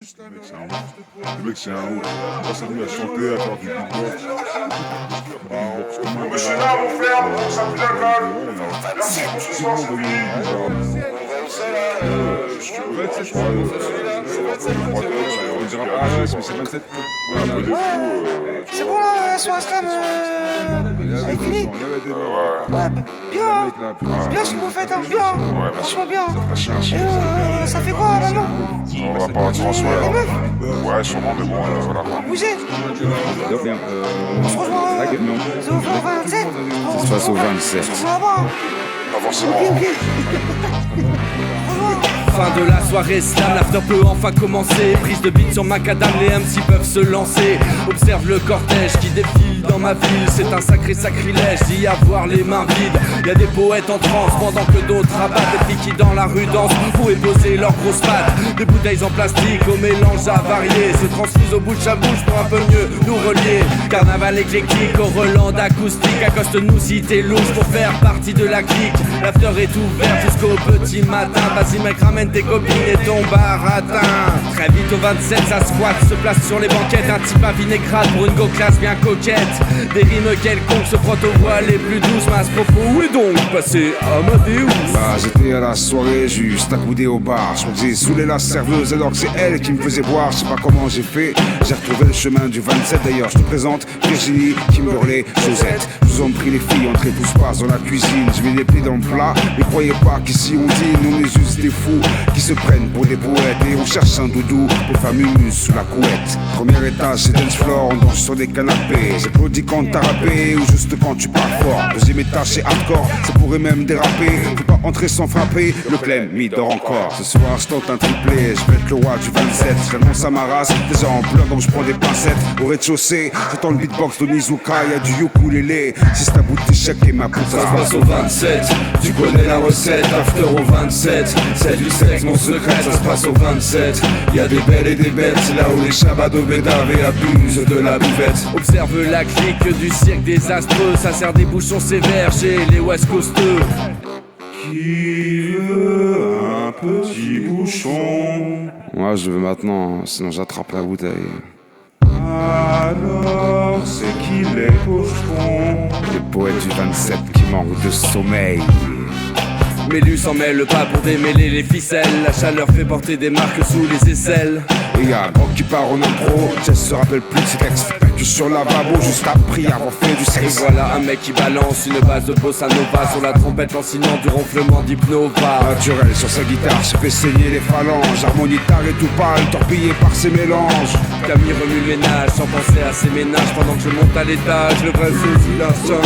Le mec c'est un ouf. Moi ça lui à chanter, à faire du beatbox. Je suis là mon frère, ça vous accorde. Merci pour ce soir, c'est fini. On dira pas mais c'est 27. C'est bon là, sur Instagram, elle est finie. Ouais, bien ce que vous faites, hein, bien, franchement bien. Ça fait quoi maintenant? On va pas transmettre. Ouais, sûrement, mais bon, voilà. Bougez. On se rejoint au 27. Ça se passe au 27. On se rejoint là-bas. Pas forcément. Fin de la soirée slam, l'after peut enfin commencer. Prise de beat sur macadam, les MC peuvent se lancer. Observe le cortège qui défile dans ma ville. C'est un sacré sacrilège d'y avoir les mains vides. Y'a des poètes en transe pendant que d'autres rabattent. Des filles qui dans la rue dansent pour époser leurs grosses pattes. Des bouteilles en plastique au mélange avarié se transfusent au bouche à bouche pour un peu mieux nous relier. Carnaval éclectique au Roland acoustique. Accoste-nous si t'es louche pour faire partie de la clique. L'after est ouvert jusqu'au petit matin. Vas-y mec, ramène tes copines et ton baratin. Très vite au 27 ça squatte, se place sur les banquettes. Un type à vinaigrade pour une go-classe bien coquette. Des rimes quelconques se frottent aux voix les plus douces. Mais à ce propos, où est donc passé Amadeus? Bah j'étais à la soirée juste accoudé au bar. Je crois que j'ai saoulé la serveuse alors que c'est elle qui me faisait boire. Je sais pas comment j'ai fait, j'ai retrouvé le chemin du 27. D'ailleurs je te présente Virginie, Kimberley, Josette. Je vous en prie les filles, entrez tous pas dans la cuisine. Je mets les pieds dans le plat, mais croyez pas qu'ici on dîne. On est juste des fous qui se prennent pour des poètes. Et on cherche un doudou pour faire mumuse sous la couette. Premier étage c'est dance floor, on danse sur des canapés. J'applaudis quand t'as rappé ou juste quand tu parles fort. Deuxième étage c'est hardcore, ça pourrait même déraper. Faut pas entrer sans frapper, le plein m'y dort encore. Ce soir je tente un triplé, je vais être le roi du 27. J'annonce à ma race, déjà en bloc donc je prends des pincettes. Au rez-de-chaussée, j'entends le beatbox de Nizuka, y'a du ukulélé. Si c'est ta bout d'échec et ma putain. Ça se passe au 27, tu connais la recette. After au 27, c'est du sexe mon secret. Ça se passe au 27, y'a des belles et des bêtes. C'est là où les shabados bédaves et abusent de la buvette. Observe la clique du siècle désastreux. Ça sert des bouchons sévères chez les West Coasteux. Qui veut un petit bouchon? Moi je veux maintenant, sinon j'attrape la bouteille. Alors c'est qu'il est pocheton. Les poètes du 27 qui manquent de sommeil. Mélus s'en mêle pas pour démêler les ficelles. La chaleur fait porter des marques sous les aisselles. Et y'a Grand qui part en impro, Jess se rappelle plus de ses textes. Percus sur la lavabo, juste appris avoir fait du Et sexe. voilà un mec qui balance une base de bossa nova sur la trompette lancinant du ronflement d'hypnova. Naturel sur sa guitare, se fait saigner les phalanges. Harmonie tard et tout pâle, torpillé par ses mélanges. Camille remue le ménage sans penser à ses ménages. Pendant que je monte à l'étage, le vrai saisit l'instant.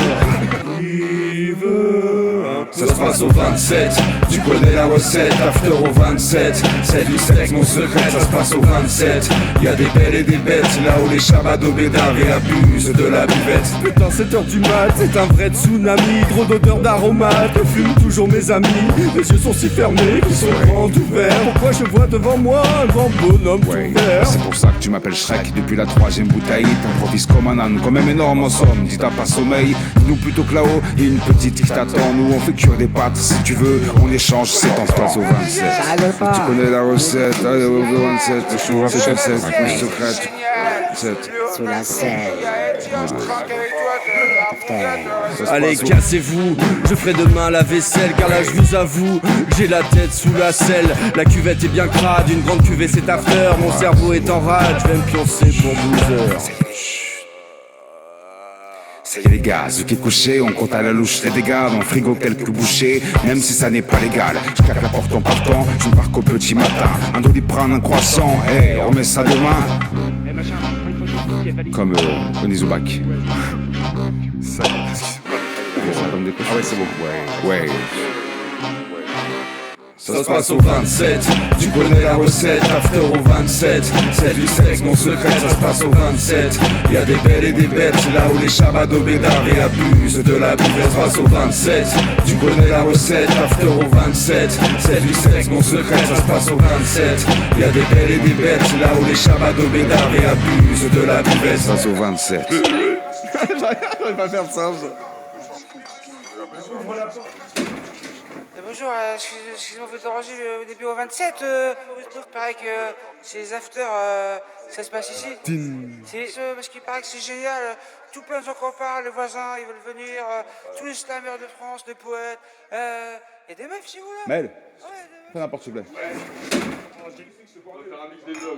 Qui veut un Ça se passe au 27, tu connais la recette. After au 27, c'est du sexe mon secret. Ça se passe au 27, y'a des belles et des bêtes. C'est là où les shabados bédaves et abusent de la buvette. Putain 7h du mat, c'est un vrai tsunami. Trop d'odeurs d'aromates, je fume toujours mes amis. Les yeux sont si fermés qu'ils sont grands ouverts. Pourquoi je vois devant moi un grand bonhomme tout Ouais, vert? c'est pour ça que tu m'appelles Shrek. Depuis la troisième bouteille, t'improvises comme un âne, comme un énorme en somme. Dis t'as pas sommeil, nous plutôt que là-haut, y a une petite qui t'attend. Nous on fait cuire des pâtes, si tu veux, on échange, c'est en place au 27. Tu connais la recette, allez au 27, je suis au 27, secret. Sous la selle. Allez cassez-vous, je ferai demain la vaisselle. Car là je vous avoue, j'ai la tête sous la selle. La cuvette est bien crade, une grande cuvée c'est after. Mon cerveau est en rage, je vais me pioncer pour 12 heures. Ça y est les gars, ce qui est couché, on compte à la louche les dégâts. Dans le frigo quelques bouchées, même si ça n'est pas légal. Je claque la porte en partant, je ne pars qu'au petit matin. Un doliprane, un croissant, hey, on remet ça demain. Comme Onizubac. Ça, Comme des cochons. ah ouais c'est bon. Ouais. Ça se passe au 27, tu connais la recette. After au 27, c'est du sexe mon secret. Ça se passe au 27, y'a des belles et des bêtes. C'est là où les shabados bédaves et abusent de la buvette. Ça se passe au 27, tu connais la recette. After au 27, c'est du sexe mon secret. Ça se passe au 27, y'a des belles et des bêtes. C'est là où les shabados bédaves et abusent de la buvette. Ça c'est au 27. J'arrive pas à faire ça. bonjour, excusez-moi de vous déranger au début au 27. Il paraît que c'est les afters, ça se passe ici. Parce qu'il paraît que c'est génial. Tout plein de gens qui en parlent, les voisins, ils veulent venir. Tous les slammers de France, les poètes. Il y a des meufs chez vous là? Mel, Ouais, des meufs. fais n'importe s'il te plaît. On va faire un mix des deux.